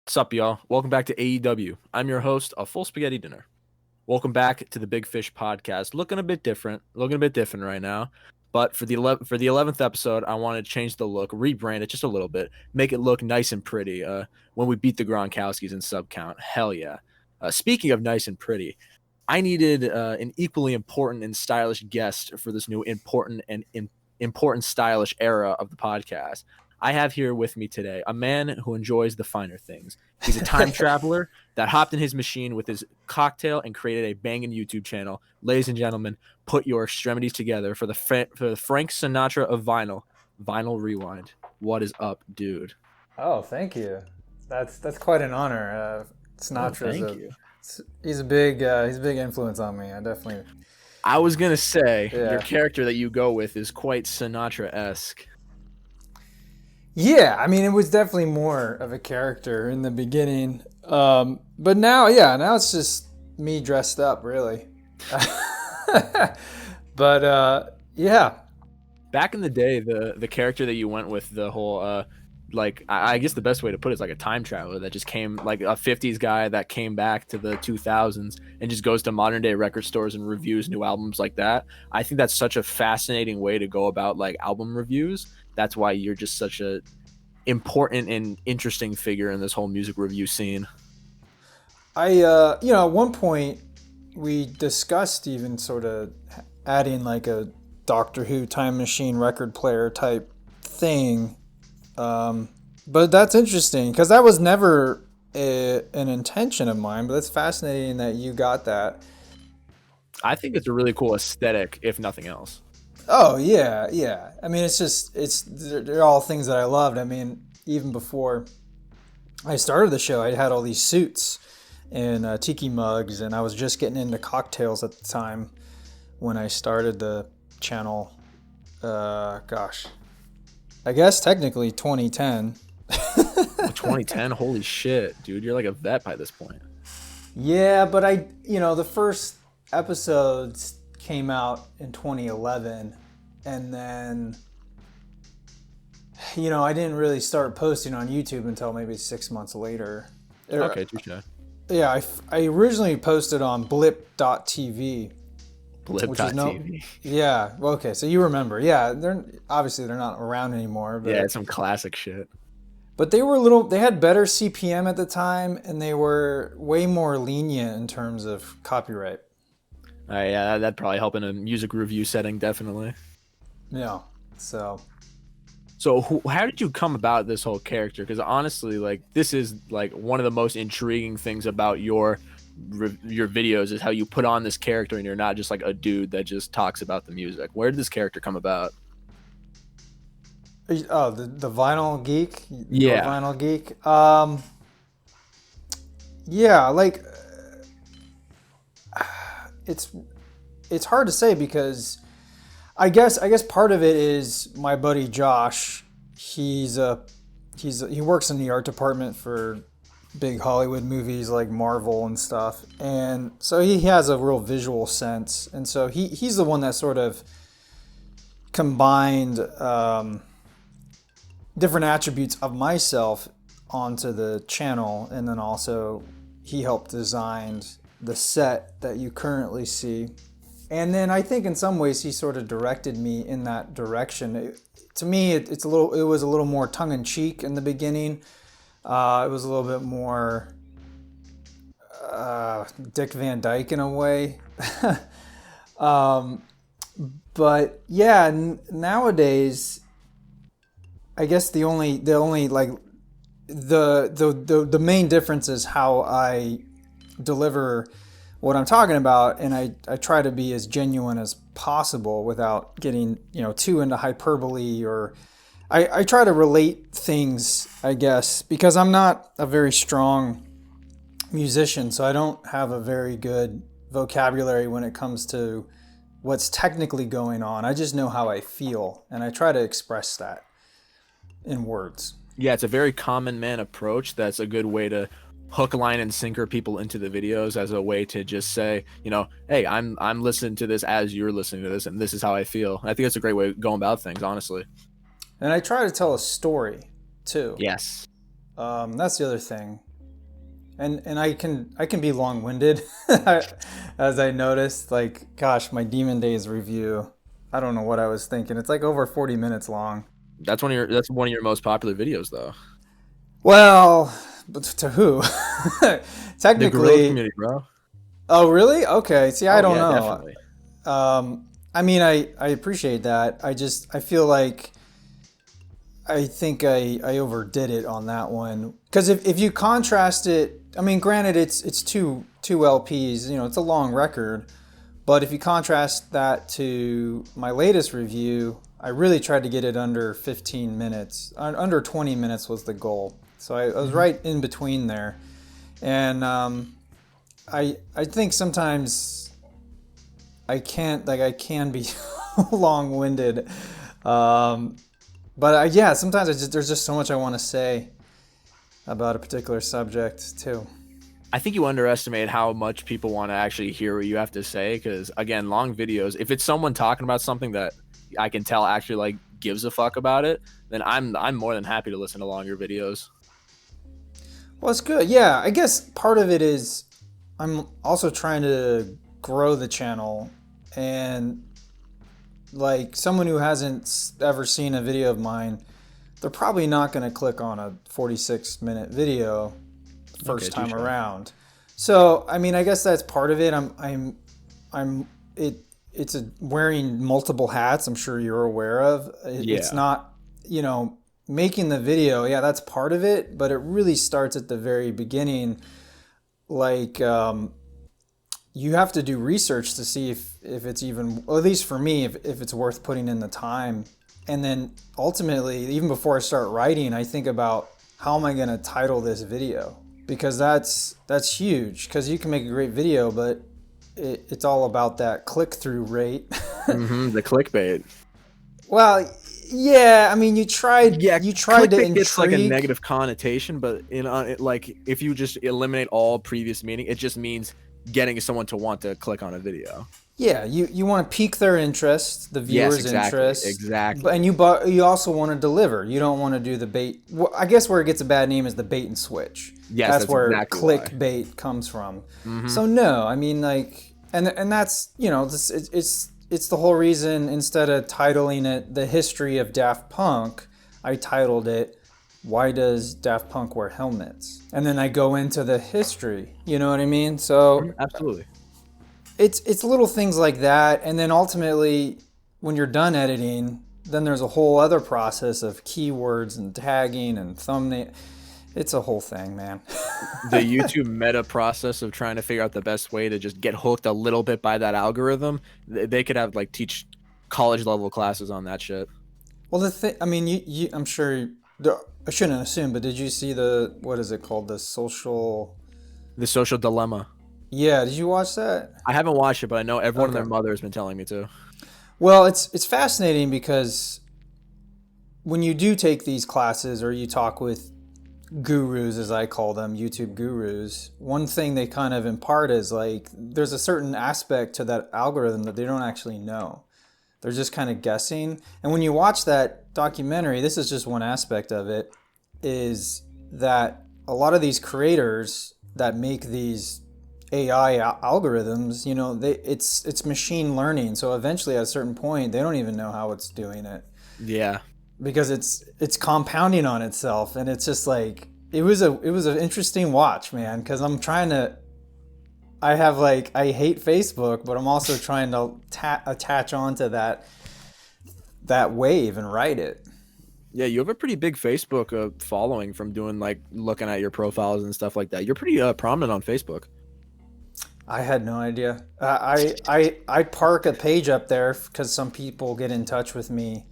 What's up, y'all? Welcome back to AEW. I'm your host, A Full Spaghetti Dinner. Welcome back to the Big Fish podcast. Looking a bit different right now. But for the 11th episode, I wanted to change the look, rebrand it just a little bit, make it look nice and pretty. When we beat the Gronkowskis in sub count, hell yeah. Speaking of nice and pretty, I needed an equally important and stylish guest for this new important stylish era of the podcast. I have here with me today a man who enjoys the finer things. He's a time traveler that hopped in his machine with his cocktail and created a banging YouTube channel. Ladies and gentlemen, put your extremities together for the Frank Sinatra of Vinyl Rewind. What is up, dude? Oh, thank you. That's quite an honor. Sinatra's thank you. He's a big influence on me. I was gonna say your character that you go with is quite Sinatra-esque. Yeah, I mean, it was definitely more of a character in the beginning, but now it's just me dressed up, really. But yeah. Back in the day, the character that you went with, the whole I guess the best way to put it is like a time traveler that just came, like a 50s guy that came back to the 2000s and just goes to modern day record stores and reviews new albums like that. I think that's such a fascinating way to go about like album reviews. That's why you're just such a important and interesting figure in this whole music review scene. At one point we discussed even sort of adding like a Doctor Who time machine record player type thing. But that's interesting because that was never an intention of mine, but it's fascinating that you got that. I think it's a really cool aesthetic, if nothing else. Oh, yeah. I mean, they're all things that I loved. I mean, even before I started the show, I had all these suits and tiki mugs, and I was just getting into cocktails at the time when I started the channel. I guess technically 2010. 2010? Holy shit, dude. You're like a vet by this point. Yeah, but the first episodes came out in 2011, and then I didn't really start posting on YouTube until maybe 6 months later. Okay, touche. Yeah, I originally posted on blip.tv. Blip.tv. Yeah, well, okay, so you remember. Yeah, they're not around anymore. But, yeah, it's some classic shit. But they had better CPM at the time, and they were way more lenient in terms of copyright. Yeah, that'd probably help in a music review setting, definitely. Yeah, so how did you come about this whole character? Because honestly, like, this is like one of the most intriguing things about your videos is how you put on this character and you're not just like a dude that just talks about the music. Where did this character come about? Oh, the vinyl geek? Yeah. Vinyl geek. Yeah, like it's hard to say because I guess part of it is my buddy Josh. He works in the art department for big Hollywood movies like Marvel and stuff, and so he has a real visual sense, and so he's the one that sort of combined different attributes of myself onto the channel, and then also he helped design the set that you currently see. And then I think in some ways he sort of directed me in that direction. To me, it was a little more tongue-in-cheek in the beginning. It was a little bit more Dick Van Dyke in a way. But yeah, nowadays, I guess the main difference is how I deliver what I'm talking about, and I try to be as genuine as possible without getting too into hyperbole, or I try to relate things, I guess, because I'm not a very strong musician, so I don't have a very good vocabulary when it comes to what's technically going on. I just know how I feel, and I try to express that in words. Yeah, it's a very common man approach. That's a good way to hook, line, and sinker people into the videos, as a way to just say, hey, I'm listening to this as you're listening to this, and this is how I feel. I think that's a great way of going about things, honestly. And I try to tell a story too. Yes. That's the other thing. And I can be long-winded, as I noticed. Like, gosh, my Demon Days review, I don't know what I was thinking. It's like over 40 minutes long. That's one of your most popular videos, though. Well, but to who? The growth Technically. community, bro. Oh, really? Okay. See, I Oh don't yeah, know. definitely. I mean, I appreciate that. I feel like I think I overdid it on that one. Because if you contrast it, I mean, granted, it's two LPs. You know, it's a long record. But if you contrast that to my latest review, I really tried to get it under 15 minutes. Under 20 minutes was the goal. So I was right in between there. And I think sometimes I can be long-winded. But yeah, sometimes there's just so much I want to say about a particular subject too. I think you underestimate how much people want to actually hear what you have to say. Because again, long videos. If it's someone talking about something that I can tell actually like gives a fuck about it, then I'm more than happy to listen to longer videos. Well, it's good. Yeah, I guess part of it is I'm also trying to grow the channel, and like someone who hasn't ever seen a video of mine, they're probably not going to click on a 46-minute video first time around. So, I mean, I guess that's part of it. It's wearing multiple hats. I'm sure you're aware of. It's not, making the video. Yeah, that's part of it, but it really starts at the very beginning. Like, you have to do research to see if it's even, well, at least for me, if it's worth putting in the time. And then ultimately, even before I start writing, I think about how am I going to title this video? Because that's huge. Because you can make a great video, but it's all about that click-through rate. The clickbait. Well, yeah. I mean, you tried to intrigue. Gets like a negative connotation, but like if you just eliminate all previous meaning, it just means getting someone to want to click on a video. Yeah, you want to pique their interest, the viewer's interest. Exactly. And you also want to deliver. You don't want to do the bait. Well, I guess where it gets a bad name is the bait and switch. Yes, that's where exactly clickbait comes from. So no, I mean like, and that's it's the whole reason instead of titling it "The History of Daft Punk," I titled it "Why Does Daft Punk Wear Helmets?" And then I go into the history. You know what I mean? So absolutely. It's little things like that, and then ultimately, when you're done editing, then there's a whole other process of keywords and tagging and thumbnail. It's a whole thing, man. The YouTube meta process of trying to figure out the best way to just get hooked a little bit by that algorithm. They could have like teach college level classes on that shit. Well, I mean, I'm sure. I shouldn't assume, but did you see what is it called? The social dilemma. Yeah, did you watch that? I haven't watched it, but I know everyone and their mother has been telling me to. Well, it's fascinating because when you do take these classes or you talk with gurus, as I call them, YouTube gurus, one thing they kind of impart is like there's a certain aspect to that algorithm that they don't actually know. They're just kind of guessing. And when you watch that documentary, this is just one aspect of it, is that a lot of these creators that make these AI algorithms, it's machine learning. So eventually at a certain point, they don't even know how it's doing it. Yeah. Because it's compounding on itself. And it's just like, it was an interesting watch, man. Because I hate Facebook, but I'm also trying to attach onto that wave and ride it. Yeah, you have a pretty big Facebook following from doing like looking at your profiles and stuff like that. You're pretty prominent on Facebook. I had no idea. I park a page up there because some people get in touch with me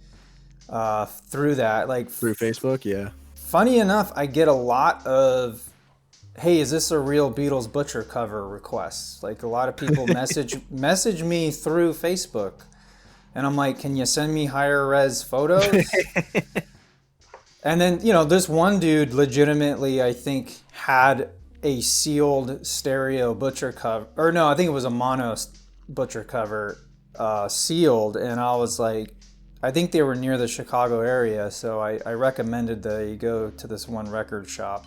through that, like through Facebook. Yeah. Funny enough, I get a lot of, "Hey, is this a real Beatles Butcher cover?" requests. Like a lot of people message me through Facebook, and I'm like, "Can you send me higher res photos?" And then this one dude legitimately, I think, had a sealed stereo Butcher cover, or no, I think it was a mono Butcher cover, sealed, and I was like, I think they were near the Chicago area, so I recommended that you go to this one record shop.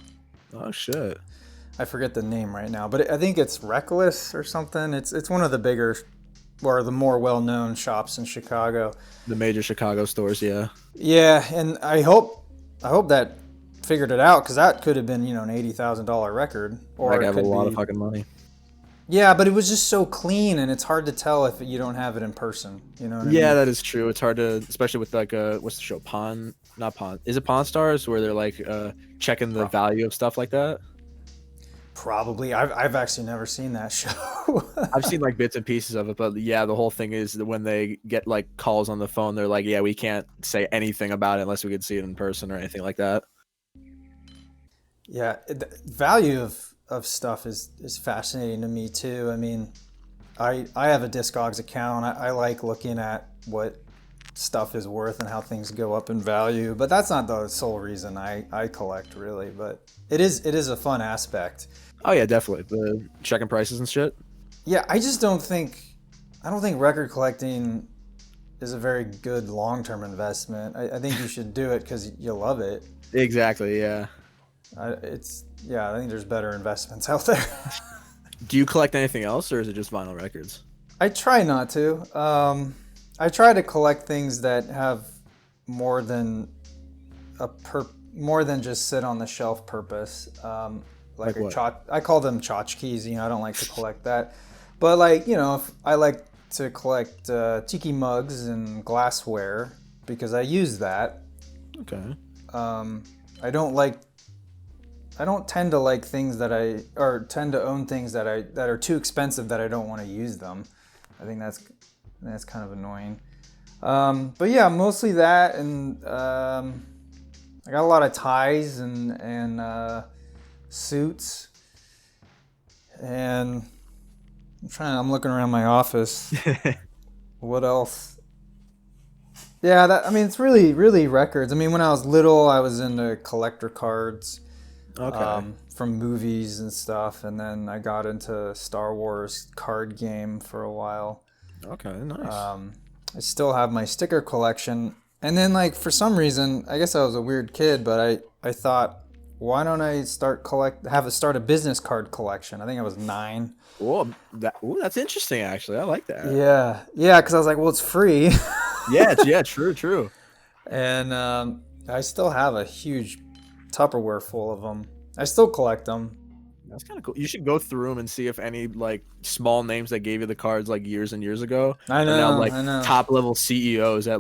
Oh shit! I forget the name right now, but I think it's Reckless or something. It's one of the bigger or the more well-known shops in Chicago. The major Chicago stores, yeah. Yeah, and I hope that figured it out, because that could have been, an $80,000 record, or Like, I it have a could lot be. of fucking money. Yeah, but it was just so clean, and it's hard to tell if you don't have it in person. You know what I mean? Yeah, that is true. It's hard to, especially with like what's the show? Not Pawn. Is it Pawn Stars where they're like checking the value of stuff like that? Probably. I've actually never seen that show. I've seen like bits and pieces of it, but yeah, the whole thing is that when they get like calls on the phone, they're like, yeah, we can't say anything about it unless we could see it in person or anything like that. Yeah, the value of stuff is fascinating to me too. I mean, I have a Discogs account. I like looking at what stuff is worth and how things go up in value, but that's not the sole reason I collect, really. But it is a fun aspect. Oh yeah, definitely. The checking prices and shit. Yeah, I don't think record collecting is a very good long-term investment. I think you should do it because you love it. Exactly, yeah. I think there's better investments out there. Do you collect anything else, or is it just vinyl records? I try not to. I try to collect things that have more than just sit on the shelf purpose. Like I call them tchotchkes. I don't like to collect that, but if I like to collect tiki mugs and glassware because I use that. Okay. I don't tend to like things tend to own things that are too expensive that I don't want to use them. I think that's kind of annoying. But yeah, mostly that, and I got a lot of ties and suits, and I'm looking around my office. What else? Yeah, it's really, really records. I mean, when I was little, I was into collector cards. Okay. From movies and stuff, and then I got into Star Wars card game for a while. Okay, nice. I still have my sticker collection, and then for some reason, I guess I was a weird kid, but I thought, why don't I start a business card collection? I think I was 9. Whoa, that's interesting. Actually, I like that. Yeah, because I was like, well, it's free. Yeah, true. And I still have a huge Tupperware full of them. I still collect them. That's kind of cool. You should go through them and see if any small names that gave you the cards years and years ago I know, I know. top level CEOs at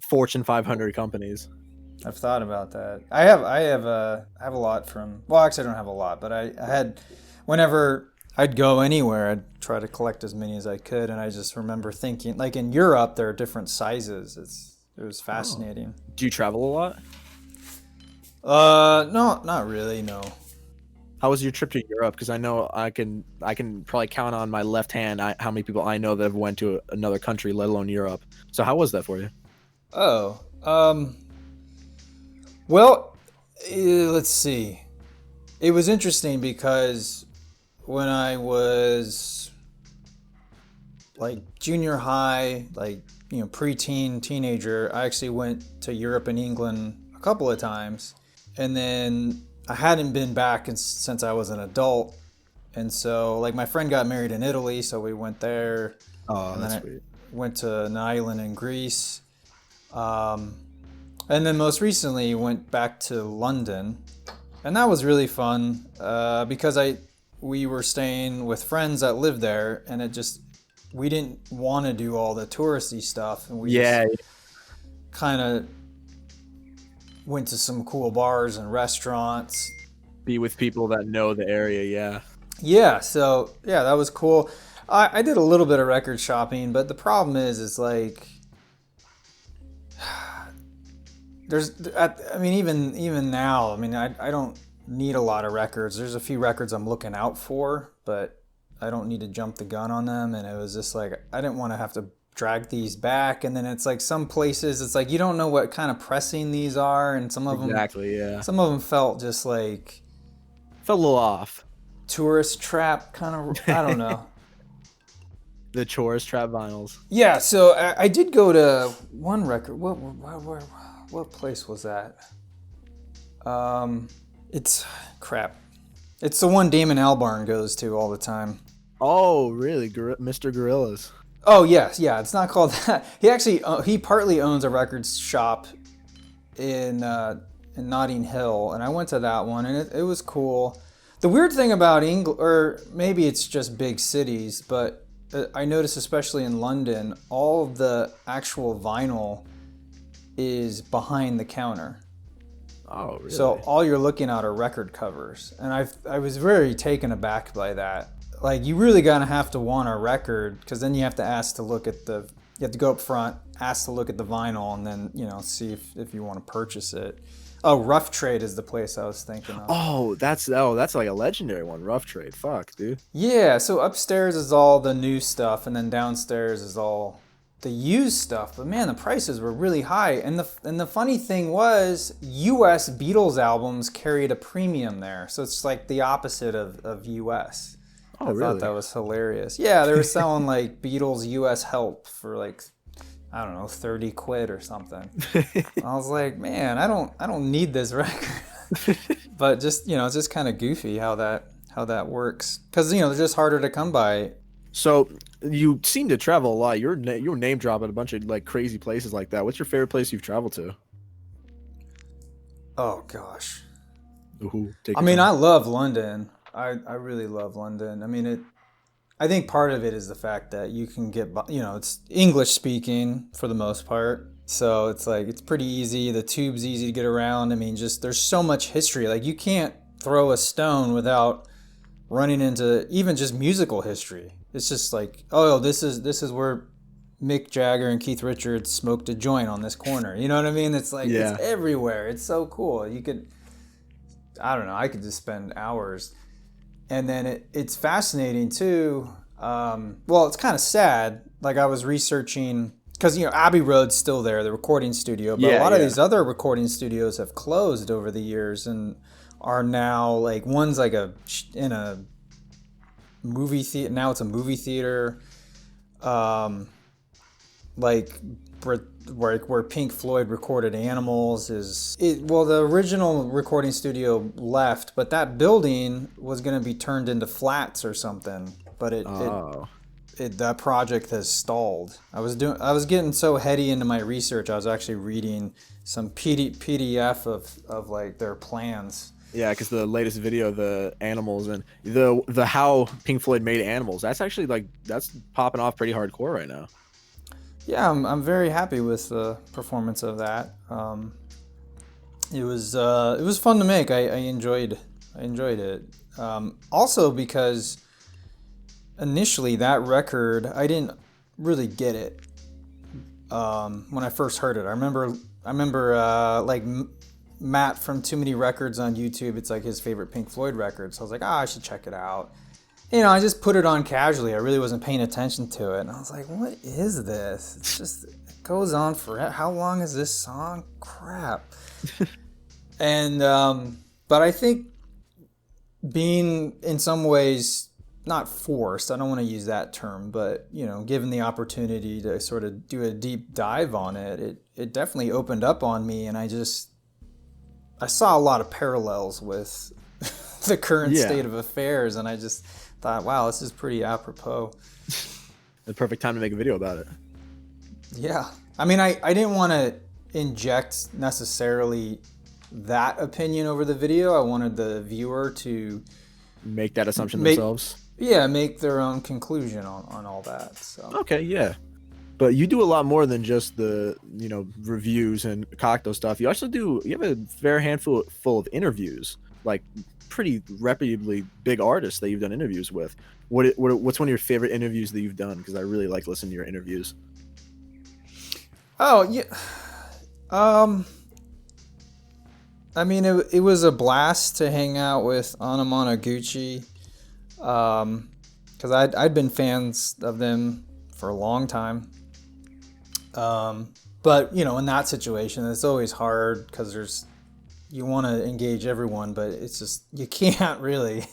Fortune 500 companies. I've thought about that. I have a lot from. Well, actually, I don't have a lot, but I had. Whenever I'd go anywhere, I'd try to collect as many as I could, and I just remember thinking, in Europe, there are different sizes. It was fascinating. Oh. Do you travel a lot? No, not really. No. How was your trip to Europe? Because I know I can probably count on my left hand how many people I know that have went to another country, let alone Europe. So how was that for you? Oh, well, let's see. It was interesting because when I was junior high, preteen, teenager, I actually went to Europe and England a couple of times. And then I hadn't been back since I was an adult. And so, my friend got married in Italy, so we went there. Oh, and that's then sweet. I went to an island in Greece. And then most recently went back to London. And that was really fun because we were staying with friends that lived there, and we didn't want to do all the touristy stuff. And we kind of went to some cool bars and restaurants. Be with people that know the area, yeah. Yeah, so that was cool. I did a little bit of record shopping, but the problem is even now, I don't need a lot of records. There's a few records I'm looking out for, but I don't need to jump the gun on them. And it was just I didn't want to have to drag these back, and then it's some places it's you don't know what kind of pressing these are, and some of them some of them felt just felt a little off. Tourist trap kind of. I don't know. The tourist trap vinyls. Yeah, so I did go to one record. What place was that? It's crap. It's the one Damon Albarn goes to all the time. Oh, really? Mr. Gorillas. Oh yes, yeah. It's not called that. He actually he partly owns a record shop in Notting Hill, and I went to that one, and it was cool. The weird thing about England, or maybe it's just big cities, but I noticed especially in London, all of the actual vinyl is behind the counter. Oh, really? So all you're looking at are record covers, and I was very taken aback by that. Like, you really gonna have to want a record, because then you have to ask to look at the, you have to go up front, ask to look at the vinyl, and then, you know, see if you want to purchase it. Oh, Rough Trade is the place I was thinking of. Oh, that's like a legendary one. Rough Trade. Fuck, dude. Yeah, so upstairs is all the new stuff, and then downstairs is all the used stuff. But man, the prices were really high. And the funny thing was, US Beatles albums carried a premium there. So it's like the opposite of US. Oh, I really? thought that was hilarious. Yeah, they were selling like Beatles US Help for like, I don't know, 30 quid or something. I was like, man, I don't need this record. But just, you know, it's just kind of goofy how that works, because, you know, they're just harder to come by. So you seem to travel a lot. You were name dropping a bunch of like crazy places like that. What's your favorite place you've traveled to? Oh gosh. Ooh, I mean, I love London. I really love London. I mean, I think part of it is the fact that you can get, you know, it's English speaking for the most part. So it's like, it's pretty easy. The tube's easy to get around. I mean, just, there's so much history. Like, you can't throw a stone without running into even just musical history. It's just like, oh, this is where Mick Jagger and Keith Richards smoked a joint on this corner. You know what I mean? It's like, yeah. It's everywhere. It's so cool. You could, I don't know, I could just spend hours. And then it's fascinating too. Well, it's kind of sad. Like, I was researching, because, you know, Abbey Road's still there, the recording studio, but a lot of these other recording studios have closed over the years and are now, like, one's like in a movie theater. Now it's a movie theater. Like, where Pink Floyd recorded Animals well, the original recording studio left, but that building was going to be turned into flats or something, but that project has stalled. I was getting so heady into my research, I was actually reading some PDF of like their plans. Yeah, because the latest video, the Animals and the how Pink Floyd made Animals, that's actually like, that's popping off pretty hardcore right now. Yeah, I'm very happy with the performance of that. It was fun to make. I enjoyed it. Also because initially that record, I didn't really get it when I first heard it. I remember like Matt from Too Many Records on YouTube. It's like his favorite Pink Floyd record. So I was like, I should check it out. You know, I just put it on casually. I really wasn't paying attention to it. And I was like, what is this? It's just, it goes on forever. How long is this song? Crap. And, but I think being in some ways not forced, I don't want to use that term, but, you know, given the opportunity to sort of do a deep dive on it, it definitely opened up on me. And I saw a lot of parallels with the current state of affairs. And I just thought, wow, this is pretty apropos. The perfect time to make a video about it. Yeah. I mean, I didn't want to inject necessarily that opinion over the video. I wanted the viewer to make that assumption themselves. Yeah, make their own conclusion on all that. So. Okay, yeah. But you do a lot more than just the, you know, reviews and cocktail stuff. You also you have a fair handful of interviews, like pretty reputably big artists that you've done interviews with. What's one of your favorite interviews that you've done? Because I really like listening to your interviews. Oh yeah, I mean, it was a blast to hang out with Anamanaguchi, because I'd been fans of them for a long time. But you know, in that situation, it's always hard because you want to engage everyone, but it's just, you can't really.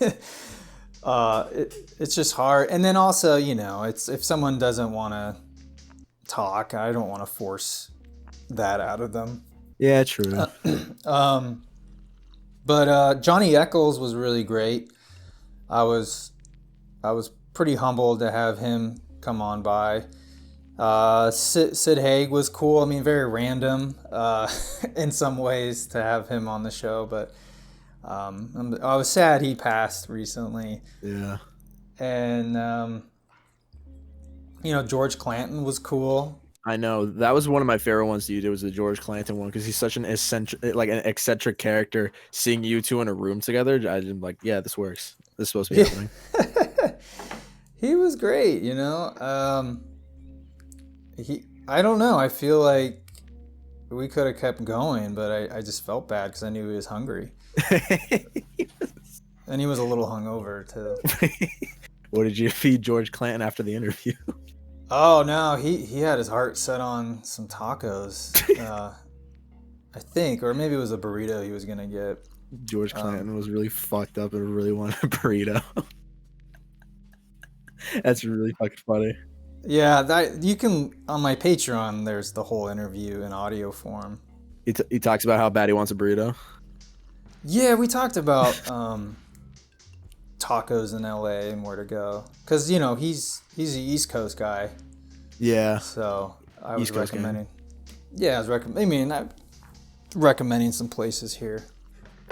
It's just hard. And then also, you know, it's, if someone doesn't want to talk, I don't want to force that out of them. Yeah, true. But Johnny Echols was really great. I was pretty humbled to have him come on by. Sid Haig was cool. I mean, very random in some ways to have him on the show, but I was sad he passed recently. Yeah. And George Clanton was cool. I know that was one of my favorite ones you did was the George Clanton one because he's such an eccentric character. Seeing you two in a room together, I'm like, yeah, this works. This is supposed to be happening. He was great, I don't know. I feel like we could have kept going, but I just felt bad because I knew he was hungry. And he was a little hungover too. What did you feed George Clanton after the interview? Oh no, he had his heart set on some tacos. I think, or maybe it was a burrito he was gonna get. George Clanton was really fucked up and really wanted a burrito. That's really fucking funny. Yeah, that you can on my Patreon. There's the whole interview in audio form. He talks about how bad he wants a burrito. Yeah, we talked about tacos in LA and where to go because he's the East Coast guy. Yeah. So I was East Coast recommending. gang. Yeah, I'm recommending some places here.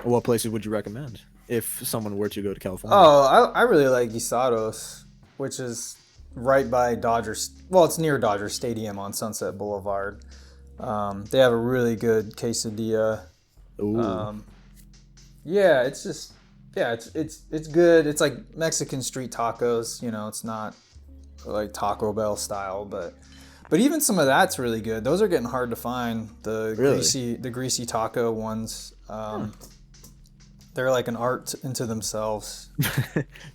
What places would you recommend if someone were to go to California? Oh, I really like Guisados, which is right by Dodgers. Well, it's near Dodger Stadium on Sunset Boulevard. They have a really good quesadilla. Ooh. Yeah, it's just it's good. It's like Mexican street tacos. It's not like Taco Bell style, but even some of that's really good. Those are getting hard to find. The greasy taco ones. They're like an art into themselves.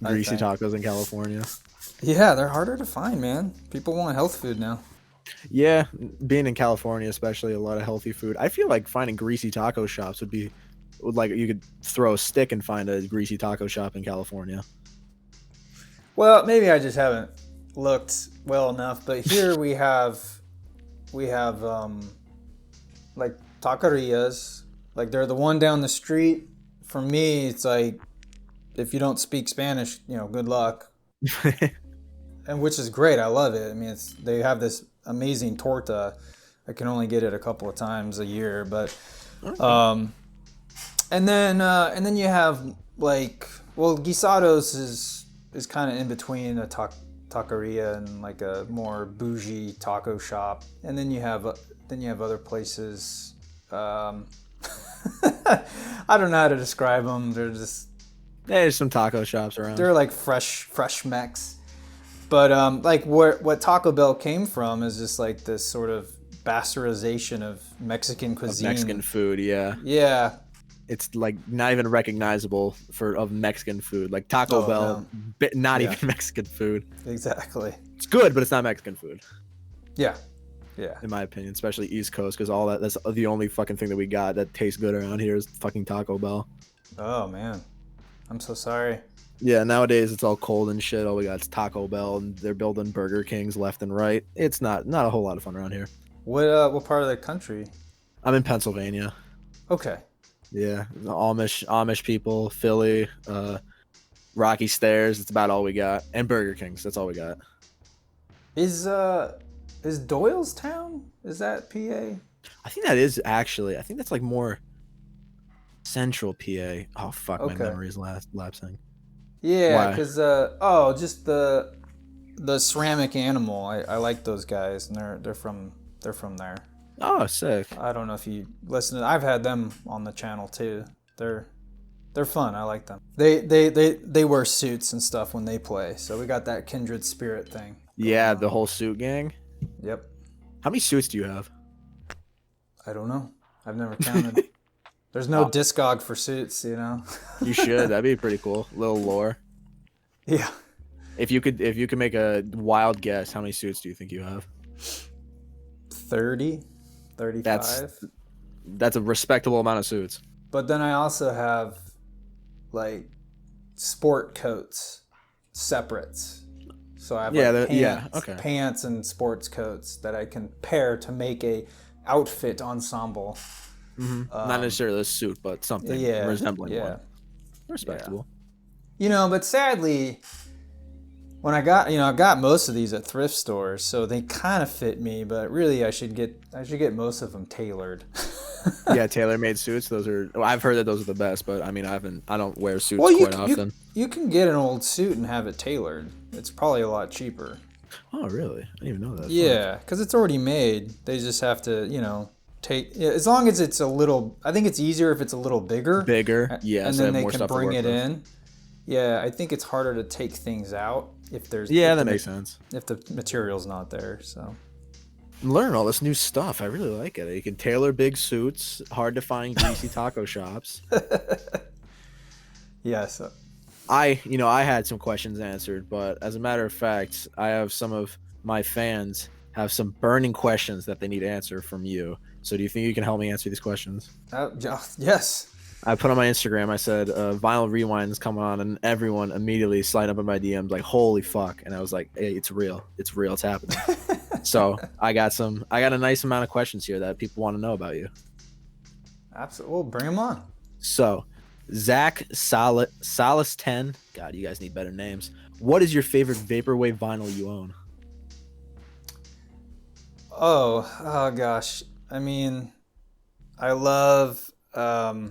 Greasy tacos in California. Yeah, they're harder to find, man. People want health food now. Yeah, being in California, especially a lot of healthy food. I feel like finding greasy taco shops would like you could throw a stick and find a greasy taco shop in California. Well, maybe I just haven't looked well enough, but here we have like taquerias. Like they're the one down the street. For me, it's like if you don't speak Spanish, good luck. And which is great. I love it. I mean, they have this amazing torta. I can only get it a couple of times a year, but and then you have Guisados is kind of in between a taqueria and like a more bougie taco shop, and then you have other places. I don't know how to describe them. They're just There's some taco shops around. They're like fresh Mex. But like what Taco Bell came from is just like this sort of bastardization of Mexican cuisine. Of Mexican food, yeah. Yeah. It's like not even recognizable of Mexican food. Like Taco Bell, no. Not even Mexican food. Exactly. It's good, but it's not Mexican food. Yeah. Yeah. In my opinion, especially East Coast, because that's the only fucking thing that we got that tastes good around here is fucking Taco Bell. Oh man, I'm so sorry. Yeah, nowadays it's all cold and shit. All we got is Taco Bell, and they're building Burger Kings left and right. It's not a whole lot of fun around here. What part of the country? I'm in Pennsylvania. Okay. Yeah, the Amish people, Philly, Rocky Stairs. It's about all we got, and Burger Kings. That's all we got. Is Doylestown? Is that PA? I think that is actually. I think that's like more central PA. Oh fuck, my memory's lapsing. Yeah, because just the ceramic animal. I like those guys, and they're from there. Oh, sick. I don't know if you listen to. I've had them on the channel too. They're fun. I like them. They wear suits and stuff when they play, so we got that kindred spirit thing. Yeah, the whole suit gang. Yep. How many suits do you have? I don't know. I've never counted. There's no Discog for suits, You should. That'd be pretty cool. Little lore. Yeah. If you could make a wild guess, how many suits do you think you have? 30, 35. That's a respectable amount of suits. But then I also have like sport coats, separates. So I have pants and sports coats that I can pair to make a outfit ensemble. Mm-hmm. Not necessarily a suit, but something resembling one. Respectable. But sadly, when I got most of these at thrift stores, so they kind of fit me. But really, I should get most of them tailored. Yeah, tailor-made suits. Those are. Well, I've heard that those are the best, but I mean, I don't wear suits Well, quite often. you can get an old suit and have it tailored. It's probably a lot cheaper. Oh, really? I didn't even know that. Yeah, because it's already made. They just have to, as long as it's a little. I think it's easier if it's a little bigger. Bigger, yeah. And so then they more can stuff to bring work it with. in. Yeah, I think it's harder to take things out if there's. Yeah, if that the- makes sense. If the material's not there, so. I'm learning all this new stuff. I really like it. You can tailor big suits, hard to find greasy taco shops. Yes. I had some questions answered, but as a matter of fact, I have some of my fans have some burning questions that they need to answer from you. So do you think you can help me answer these questions? Yes. I put on my Instagram, I said, Vinyl Rewind's coming on, and everyone immediately slid up in my DMs like, holy fuck. And I was like, hey, it's real. It's real. It's happening. So I got a nice amount of questions here that people want to know about you. Absolutely. Well, bring them on. So Zach Salas 10. God, you guys need better names. What is your favorite Vaporwave vinyl you own? Oh gosh. I mean, I love High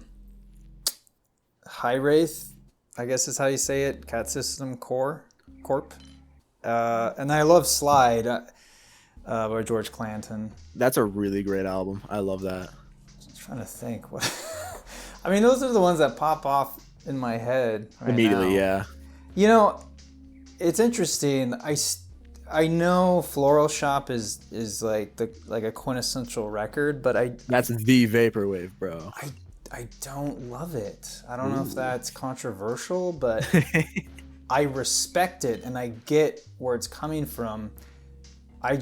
Wraith, I guess is how you say it. Cat System Corp. And I love Slide by George Clanton. That's a really great album. I love that. I'm trying to think. What? I mean, those are the ones that pop off in my head right Immediately, now. yeah. It's interesting. I know Floral Shop is like a quintessential record, but That's the Vaporwave, bro. I don't love it. I don't know if that's controversial, but I respect it and I get where it's coming from. I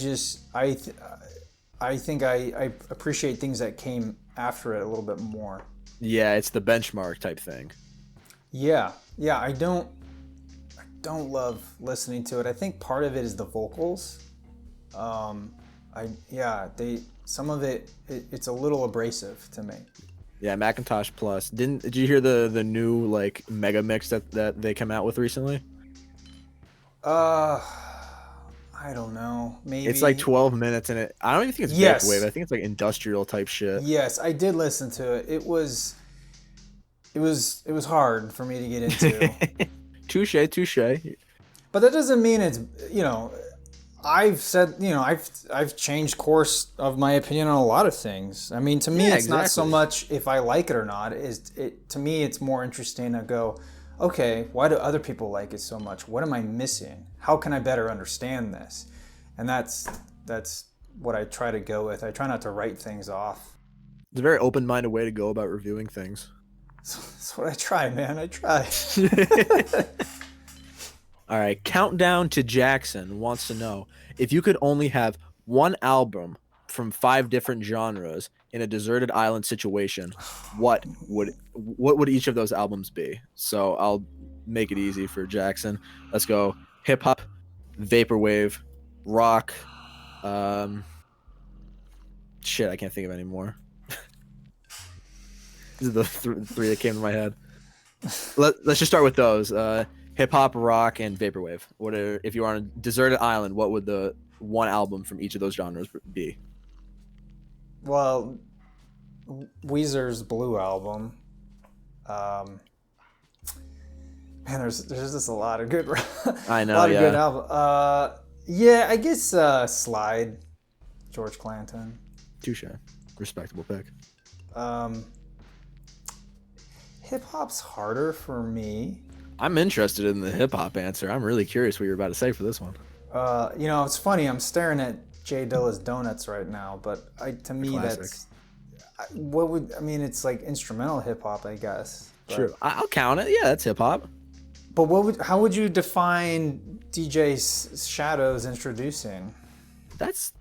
think I appreciate things that came after it a little bit more. Yeah, it's the benchmark type thing. Yeah. I don't love listening to it. I think part of it is the vocals. Some of it's a little abrasive to me. Yeah, Macintosh Plus. Did you hear the new like mega mix that they come out with recently? I don't know. Maybe It's like 12 minutes in it. I don't even think it's Vaporwave. I think it's like industrial type shit. Yes, I did listen to it. It was hard for me to get into. Touche. But that doesn't mean it's, I've said, I've changed course of my opinion on a lot of things. I mean, to me, it's not so much if I like it or not. To me, it's more interesting to go, okay, why do other people like it so much? What am I missing? How can I better understand this? And that's what I try to go with. I try not to write things off. It's a very open-minded way to go about reviewing things. That's what I try, man. I try. All right, Countdown to Jackson wants to know, if you could only have one album from 5 different genres in a deserted island situation, what would each of those albums be? So I'll make it easy for Jackson. Let's go hip hop, vaporwave, rock. Shit, I can't think of any more. These are the three that came to my head. Let's just start with those. Hip hop, rock, and vaporwave. If you were on a deserted island, what would the one album from each of those genres be? Well, Weezer's Blue album. Man, there's just a lot of good. I know, a lot of good albums. Yeah, I guess Slide, George Clanton. Touche, respectable pick. Hip hop's harder for me. I'm interested in the hip hop answer. I'm really curious what you're about to say for this one. It's funny. I'm staring at Jay Dilla's Donuts right now, but to me Classic. that's it's like instrumental hip hop, I guess. But, True. I'll count it. Yeah, that's hip hop. But how would you define DJ Shadow's Introducing? That's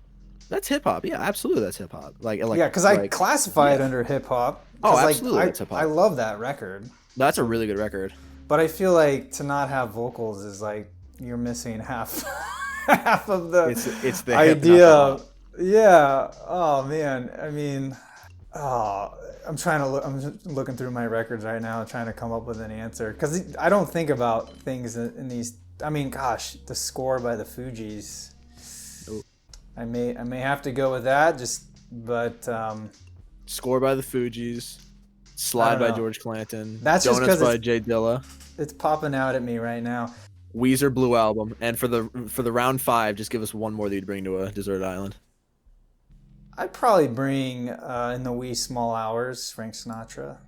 hip hop. Yeah, absolutely, that's hip hop. Because I classify it under hip hop. Oh, absolutely, that's hip hop. I love that record. That's a really good record. But I feel like to not have vocals is like you're missing half of the it's the idea. Yeah. Oh man. I mean, Oh, I'm trying to look. I'm just looking through my records right now, trying to come up with an answer because I don't think about things in these. I mean, gosh, the score by the Fugees. Nope. I may have to go with that. But Score by the Fugees. Slide by George Clanton. That's just Donuts by Jay Dilla. It's popping out at me right now. Weezer Blue Album. And for the round 5, just give us one more that you'd bring to a deserted island. I'd probably bring In the Wee Small Hours, Frank Sinatra.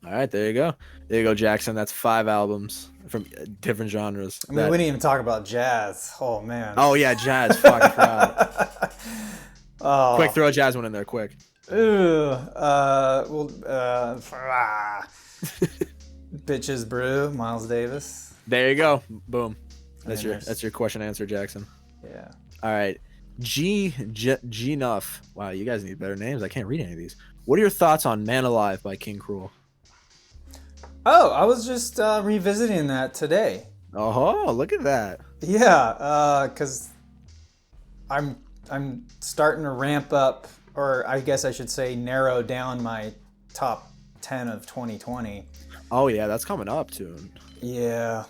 All right, there you go. There you go, Jackson. That's 5 albums from different genres. I mean, we didn't even talk about jazz. Oh, man. Oh, yeah, jazz. Fuck, I forgot. Oh. Quick, throw a jazz one in there, quick. Bitches Brew, Miles Davis. There you go. Boom. That's your question answer, Jackson. Yeah. All right. G Nuff. Wow, you guys need better names. I can't read any of these. What are your thoughts on Man Alive by King Cruel? Oh, I was just revisiting that today. Oh, look at that. Yeah, because I'm starting to ramp up, or I guess I should say narrow down my top 10 of 2020. Oh yeah, that's coming up soon. Yeah.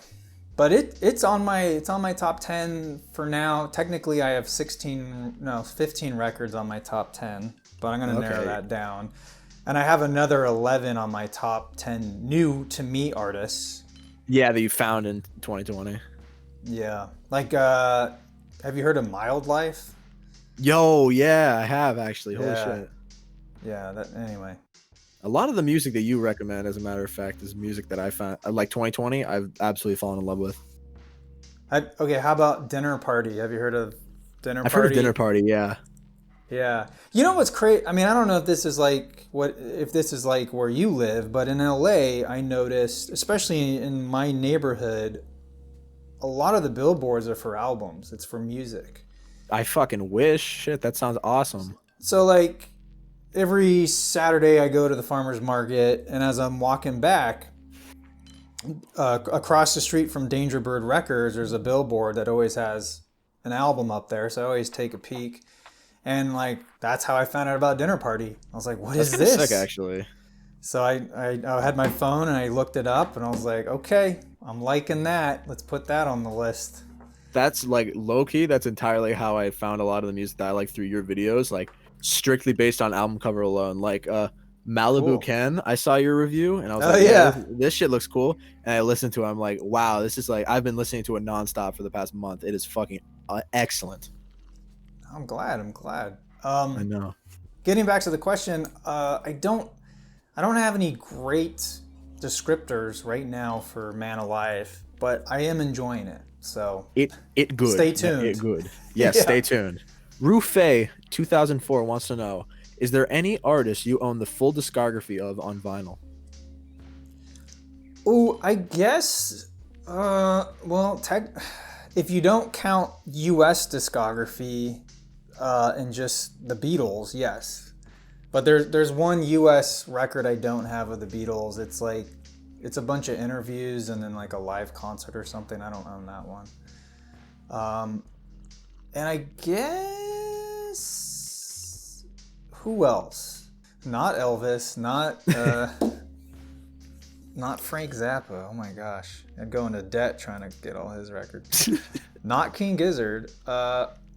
But it's on my top 10 for now. Technically, I have 15 records on my top 10, but I'm going to narrow that down. And I have another 11 on my top 10 new to me artists. Yeah, that you found in 2020. Yeah. Like, have you heard of Mild Life? Yo, yeah, I have actually. Holy shit. Yeah, anyway. A lot of the music that you recommend, as a matter of fact, is music that I found, like 2020, I've absolutely fallen in love with. Okay, how about Dinner Party? Have you heard of Dinner Party? I've heard of Dinner Party, yeah. Yeah. You know what's crazy? I mean, I don't know if this is like where you live, but in LA, I noticed, especially in my neighborhood, a lot of the billboards are for albums. It's for music. I fucking wish. Shit, that sounds awesome. So like every Saturday I go to the farmer's market, and as I'm walking back, across the street from Danger Bird Records, there's a billboard that always has an album up there. So I always take a peek. And like, that's how I found out about Dinner Party. I was like, what is this? Sick, actually. So I had my phone and I looked it up and I was like, okay, I'm liking that. Let's put that on the list. That's like low key. That's entirely how I found a lot of the music that I like through your videos. Like strictly based on album cover alone. Like Malibu Cool. Ken, I saw your review and I was like, yeah, this shit looks cool. And I listened to it. I'm like, wow, this is like, I've been listening to it nonstop for the past month. It is fucking excellent. I'm glad. I know. Getting back to the question, I don't have any great descriptors right now for Man Alive, but I am enjoying it. So it good. Stay tuned. It good. Yes, Stay tuned. Rufe 2004 wants to know: is there any artist you own the full discography of on vinyl? Oh, I guess. If you don't count U.S. discography and just the Beatles, yes. But there's one U.S. record I don't have of the Beatles. It's a bunch of interviews and then like a live concert or something. I don't own that one. And I guess who else? Not Elvis. Not Frank Zappa. Oh my gosh. I'd go into debt trying to get all his records. Not King Gizzard.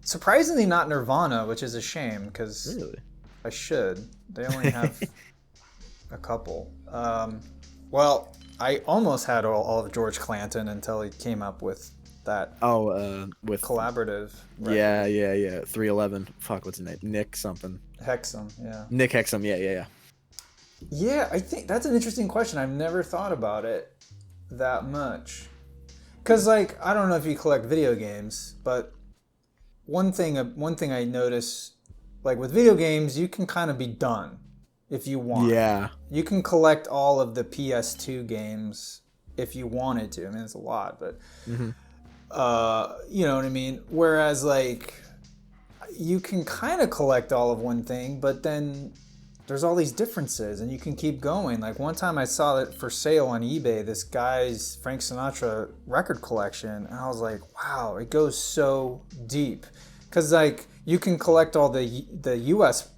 Surprisingly not Nirvana, which is a shame because Really? I should. They only have a couple. Well, I almost had all of George Clanton until he came up with that with collaborative record. Yeah. 311. Fuck, what's his name? Nick something. Hexum, yeah. Nick Hexum. Yeah. Yeah, I think that's an interesting question. I've never thought about it that much. Because, like, I don't know if you collect video games, but one thing I notice, like, with video games, you can kind of be done if you want. Yeah. You can collect all of the PS2 games if you wanted to. I mean, it's a lot, but, you know what I mean? Whereas, like, you can kind of collect all of one thing, but then there's all these differences and you can keep going. Like one time I saw it for sale on eBay, this guy's Frank Sinatra record collection, and I was like, wow, it goes so deep. Cause like you can collect all the US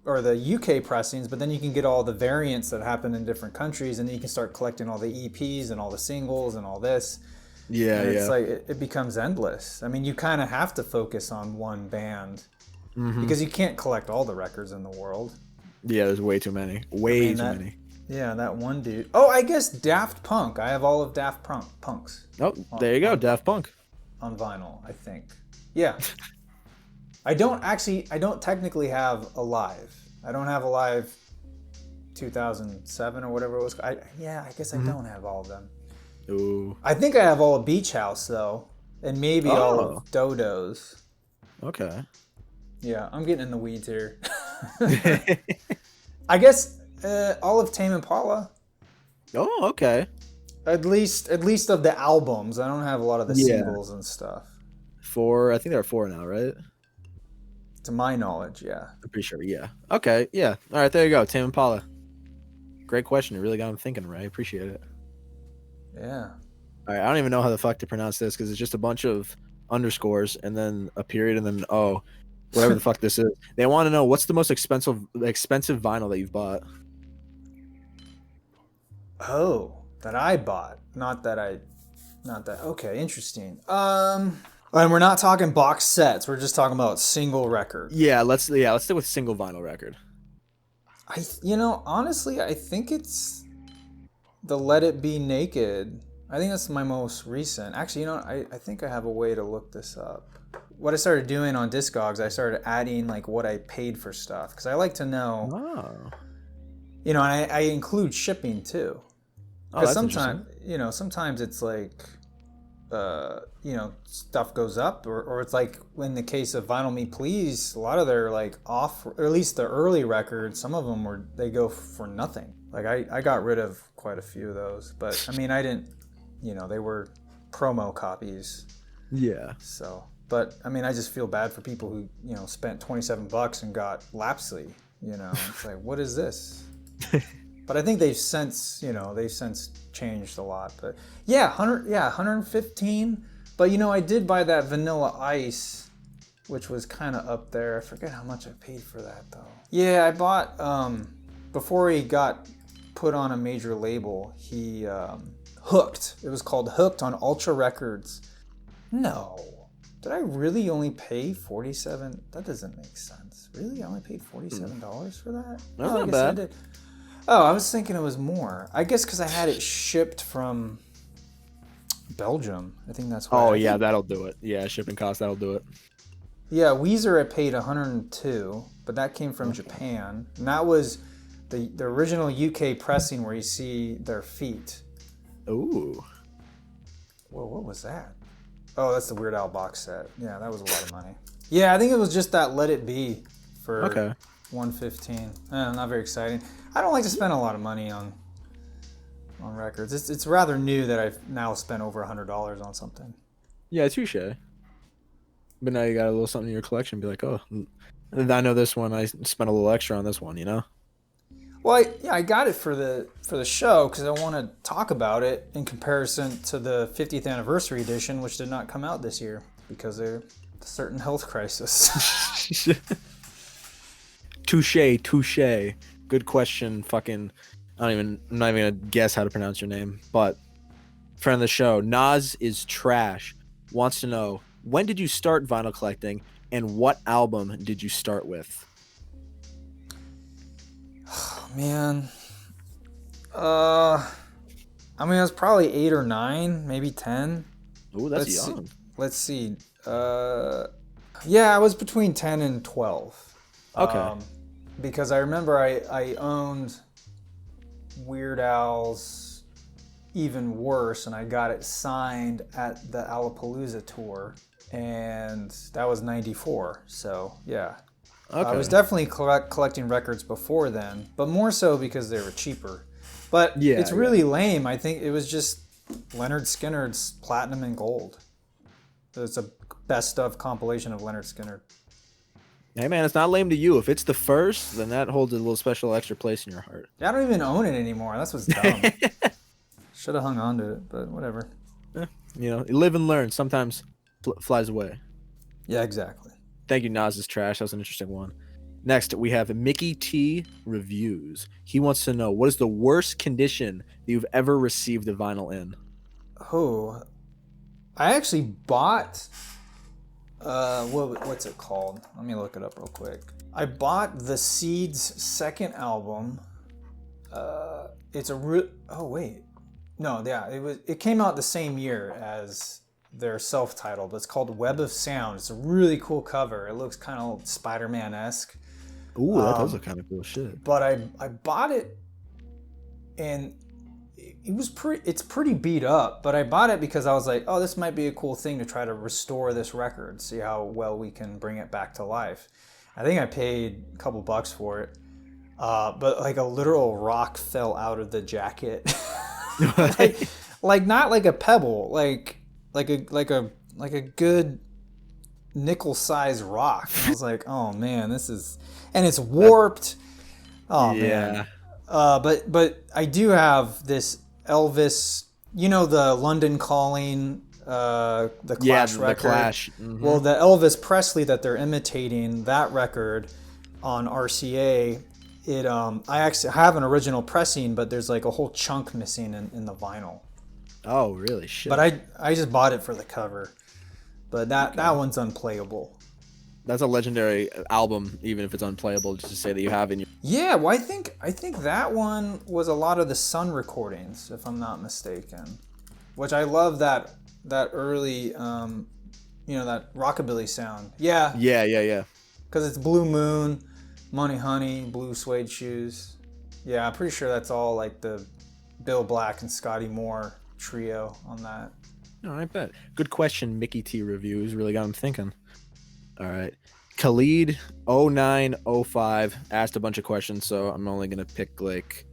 or the UK pressings, but then you can get all the variants that happen in different countries, and then you can start collecting all the EPs and all the singles and all this. Yeah, And it's yeah. like it becomes endless. I mean, you kind of have to focus on one band because you can't collect all the records in the world. Yeah, there's way too many. Many. Yeah, that one dude. Oh, I guess Daft Punk. I have all of Daft Punk's. Oh, there you go, Daft Punk. On vinyl, I think. Yeah. I don't technically have a live. I don't have a live 2007 or whatever it was. I guess I don't have all of them. Ooh. I think I have all of Beach House though, and maybe all of Dodo's. Okay. Yeah, I'm getting in the weeds here. I guess all of Tame Impala. Oh, okay. At least of the albums. I don't have a lot of the singles and stuff. I think there are 4 now, right? To my knowledge, yeah. I'm pretty sure, yeah. Okay, yeah. All right, there you go, Tame Impala. Great question. You really got him thinking, Ray. Appreciate it. Yeah. All right, I don't even know how the fuck to pronounce this because it's just a bunch of underscores and then a period and then whatever the fuck this is. They want to know what's the most expensive vinyl that you've bought. Oh, that I bought, not that. Okay, interesting. And we're not talking box sets. We're just talking about single record. Yeah, let's stick with single vinyl record. Honestly, I think it's the Let It Be Naked. I think that's my most recent. Actually, I think I have a way to look this up. What I started doing on Discogs, I started adding like what I paid for stuff because I like to know. Oh. And I include shipping too. Because sometimes it's like, stuff goes up, or it's like in the case of Vinyl Me Please, a lot of their like off, or at least the early records, some of them they go for nothing. Like I got rid of quite a few of those, but I mean I didn't, they were promo copies. Yeah. So, but I mean I just feel bad for people who spent $27 and got Lapsley. It's like, what is this? But I think they've since changed a lot. But yeah, 115. But I did buy that Vanilla Ice, which was kind of up there. I forget how much I paid for that though. Yeah, I bought before he got put on a major label. He Hooked. It was called Hooked on Ultra Records. No, did I really only pay $47? That doesn't make sense. Really, I only paid $47 for that? That's not bad. I did. Oh, I was thinking it was more. I guess because I had it shipped from Belgium. I think that's why. Oh, yeah, that'll do it. Yeah, shipping cost, that'll do it. Yeah, Weezer I paid $102, but that came from Japan. And that was the original UK pressing where you see their feet. Ooh. Whoa, what was that? Oh, that's the Weird Al box set. Yeah, that was a lot of money. Yeah, I think it was just that Let It Be for $115. Not very exciting. I don't like to spend a lot of money on records. It's rather new that I've now spent over $100 on something. Yeah, touche. But now you got a little something in your collection. Be like, oh, I know this one. I spent a little extra on this one. Well, I got it for the show because I want to talk about it in comparison to the 50th anniversary edition, which did not come out this year because of a certain health crisis. Touche. Good question. I'm not even gonna guess how to pronounce your name, but friend of the show, Nas is Trash, wants to know, when did you start vinyl collecting and what album did you start with? Oh, man. I mean, it was probably 8 or 9, maybe 10. Ooh, that's young. Let's see. Yeah, I was between 10 and 12. Okay. Because I remember I owned Weird Al's Even Worse, and I got it signed at the Alapalooza tour, and that was 94. So, yeah. Okay. I was definitely collecting records before then, but more so because they were cheaper. But it's really lame. I think it was just Leonard Skinner's Platinum and Gold. It's a best of compilation of Leonard Skinner. Hey man, it's not lame to you. If it's the first, then that holds a little special extra place in your heart. Yeah, I don't even own it anymore. That's what's dumb. Should have hung on to it, but whatever. Live and learn. Sometimes flies away. Yeah, exactly. Thank you, Nas is Trash. That was an interesting one. Next, we have Mickey T Reviews. He wants to know, what is the worst condition that you've ever received a vinyl in? Oh, I actually bought. What's it called? Let me look it up real quick. I bought the Seeds' second album. It's a oh wait, no, yeah, it came out the same year as their self-titled, but it's called Web of Sound. It's a really cool cover. It looks kind of Spider-Man-esque. Ooh, that does look kind of cool shit. But I bought it, and it's pretty beat up. But I bought it because I was like, oh, this might be a cool thing to try to restore this record, see how well we can bring it back to life. I think I paid a couple bucks for it, but like a literal rock fell out of the jacket, like not like a pebble, like a good nickel-sized rock. And I was like, oh man, and it's warped. Oh man. But I do have this Elvis, the London Calling, the Clash record. The Clash. Mm-hmm. Well, the Elvis Presley that they're imitating, that record on RCA, I actually have an original pressing, but there's like a whole chunk missing in the vinyl. Oh, really? Shit. But I just bought it for the cover. But that one's unplayable. That's a legendary album, even if it's unplayable, just to say that you have in your... Yeah, well, I think that one was a lot of the Sun recordings, if I'm not mistaken. Which I love that early, that rockabilly sound. Yeah. Yeah. Because it's Blue Moon, Money Honey, Blue Suede Shoes. Yeah, I'm pretty sure that's all like the Bill Black and Scotty Moore trio on that. Oh, I bet. Good question, Mickey T Reviews. Really got him thinking. All right. Khalid 0905 asked a bunch of questions, so I'm only going to pick like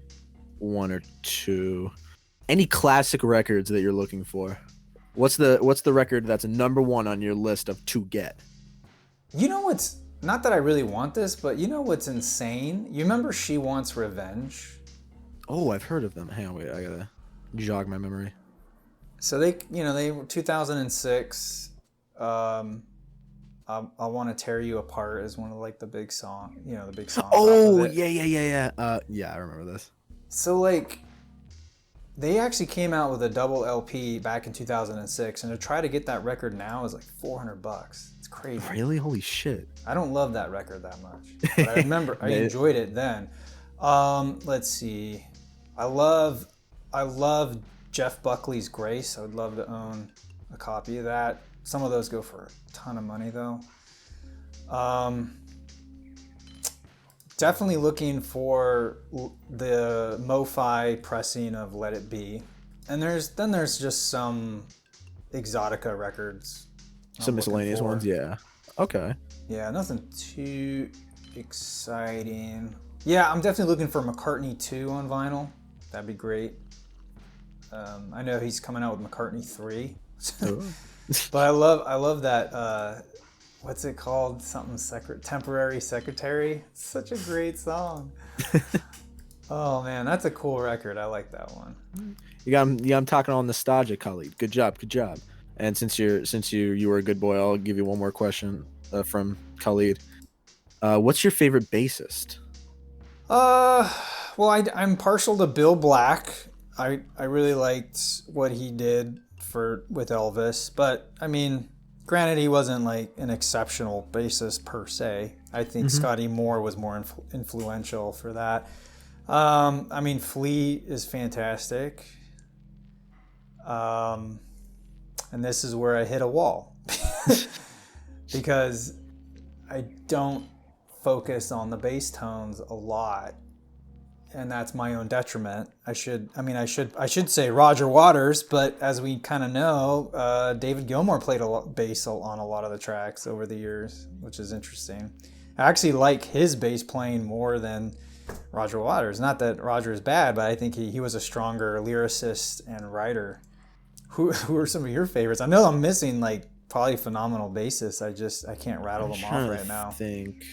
one or two. Any classic records that you're looking for? What's the record that's number one on your list of to get? You know what's, not that I really want this, but you know what's insane? You remember She Wants Revenge? Oh, I've heard of them. Hang on, wait, I gotta jog my memory. So they were 2006. I Want to Tear You Apart is one of like the big songs. Oh, yeah. Yeah, I remember this. So like, they actually came out with a double LP back in 2006, and to try to get that record now is like $400. It's crazy. Really? Holy shit. I don't love that record that much, but I remember I enjoyed it then. Let's see. I love Jeff Buckley's Grace. I would love to own a copy of that. Some of those go for a ton of money though. Definitely looking for the Mo-Fi pressing of Let It Be. And there's just some Exotica records. Some miscellaneous ones, yeah. Okay. Yeah, nothing too exciting. Yeah, I'm definitely looking for McCartney 2 on vinyl. That'd be great. I know he's coming out with McCartney 3. But I love that, what's it called? Something Temporary Secretary. It's such a great song. Oh man, that's a cool record. I like that one. I'm talking all nostalgia, Khalid. Good job. And since you were a good boy, I'll give you one more question from Khalid. What's your favorite bassist? Well, I'm partial to Bill Black. I really liked what he did with Elvis, but I mean, granted, he wasn't like an exceptional bassist per se. I think Scotty Moore was more influential for that. I mean, Flea is fantastic. And this is where I hit a wall because I don't focus on the bass tones a lot. And that's my own detriment. I should say Roger Waters, but as we kind of know, David Gilmour played bass on a lot of the tracks over the years, which is interesting. I actually like his bass playing more than Roger Waters. Not that Roger is bad, but I think he was a stronger lyricist and writer. Who are some of your favorites? I know I'm missing like probably phenomenal bassists. I can't rattle them off right now. I think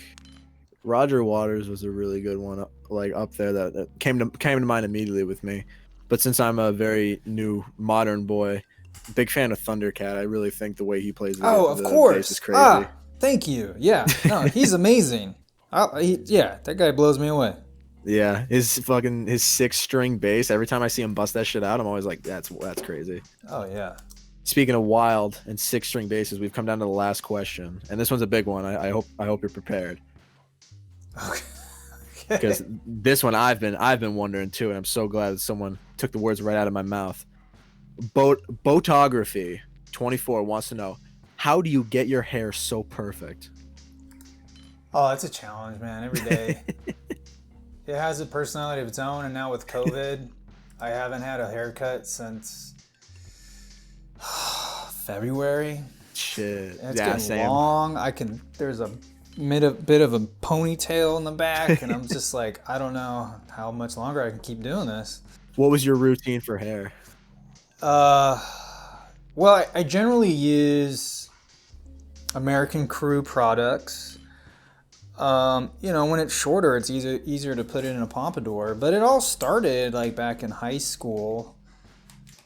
Roger Waters was a really good one, like up there that came to mind immediately with me. But since I'm a very new modern boy, big fan of Thundercat. I really think the way he plays the of course. bass is crazy. Thank you. Yeah, no, he's amazing. Yeah, that guy blows me away. Yeah, his 6-string bass. Every time I see him bust that shit out, I'm always like, that's crazy. Oh yeah. Speaking of wild and 6-string basses, we've come down to the last question, and this one's a big one. I hope you're prepared, Okay. because this one I've been wondering too, and I'm so glad that someone took the words right out of my mouth. Botography 24 wants to know, how do you get your hair so perfect? Oh, it's a challenge, man. Every day. It has a personality of its own, and now with COVID, I haven't had a haircut since February. Shit. And it's getting long. There's a bit of a ponytail in the back, and I'm just like, I don't know how much longer I can keep doing this. What was your routine for hair? Well, I generally use American Crew products. When it's shorter, it's easier to put it in a pompadour. But it all started like back in high school.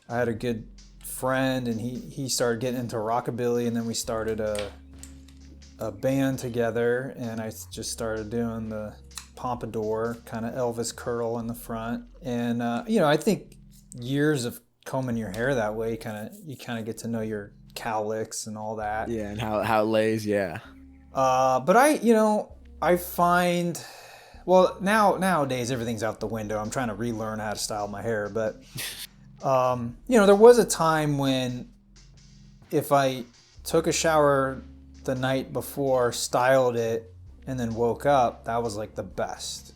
I had a good friend, and he started getting into rockabilly, and then we started a band together, and I just started doing the pompadour, kind of Elvis curl in the front. And I think years of combing your hair that way, you kind of get to know your cowlicks and all that. Yeah, and how it lays. Yeah. But I find, well, nowadays everything's out the window. I'm trying to relearn how to style my hair, but there was a time when if I took a shower the night before, styled it, and then woke up, that was like the best.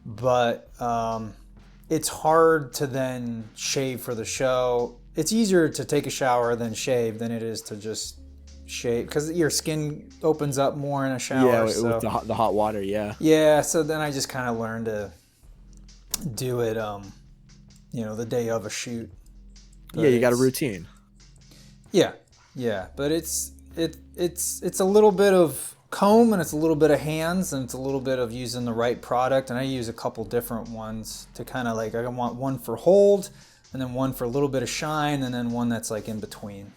But it's hard to then shave for the show. It's easier to take a shower than shave than it is to just shave, because your skin opens up more in a shower. Yeah, with the hot water. Yeah. Yeah, so then I just kind of learned to do it, the day of a shoot. But yeah, you got a routine. Yeah, but it's a little bit of comb, and it's a little bit of hands, and it's a little bit of using the right product. And I use a couple different ones to kind of like, I want one for hold, and then one for a little bit of shine, and then one that's like in between.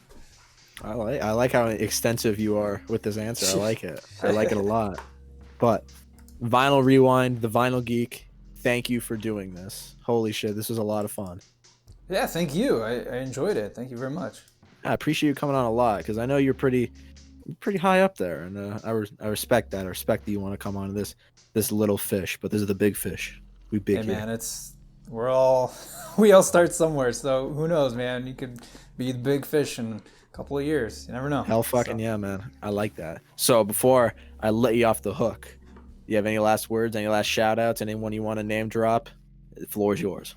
I like how extensive you are with this answer. I like it. I like it a lot. But Vinyl Rewind, the Vinyl Geek, thank you for doing this. Holy shit, this was a lot of fun. Yeah, thank you. I enjoyed it. Thank you very much. I appreciate you coming on a lot, because I know you're pretty high up there, and I respect that. I respect that you want to come on this little fish, but this is the big fish. We big. Hey man, we all start somewhere, so who knows, man? You could be the big fish in a couple of years. You never know. Hell fucking yeah, man. I like that. So before I let you off the hook, do you have any last words, any last shout outs, anyone you want to name drop? The floor is yours.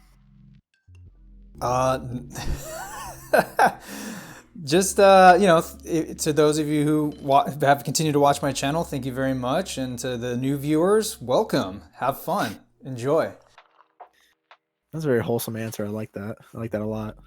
Just to those of you who have continued to watch my channel, thank you very much. And to the new viewers, welcome. Have fun. Enjoy. That's a very wholesome answer. I like that. I like that a lot.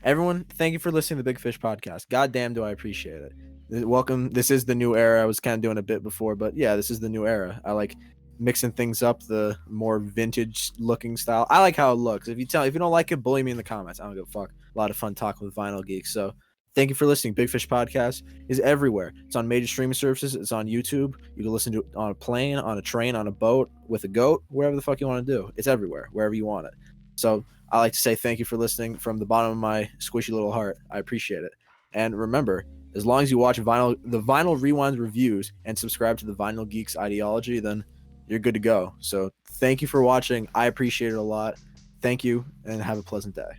Everyone, thank you for listening to the Big Fish Podcast. God damn, do I appreciate it. Welcome. This is the new era. I was kind of doing a bit before, but yeah, this is the new era. I like mixing things up, the more vintage looking style. I like how it looks. If you don't like it, bully me in the comments. I don't give a fuck. A lot of fun talking with Vinyl Geeks. So thank you for listening. Big Fish Podcast is everywhere. It's on major streaming services. It's on YouTube. You can listen to it on a plane, on a train, on a boat, with a goat, wherever the fuck you want to do. It's everywhere, wherever you want it. So I like to say thank you for listening from the bottom of my squishy little heart. I appreciate it. And remember, as long as you watch the Vinyl Rewind reviews and subscribe to the Vinyl Geeks ideology, then you're good to go. So thank you for watching. I appreciate it a lot. Thank you, and have a pleasant day.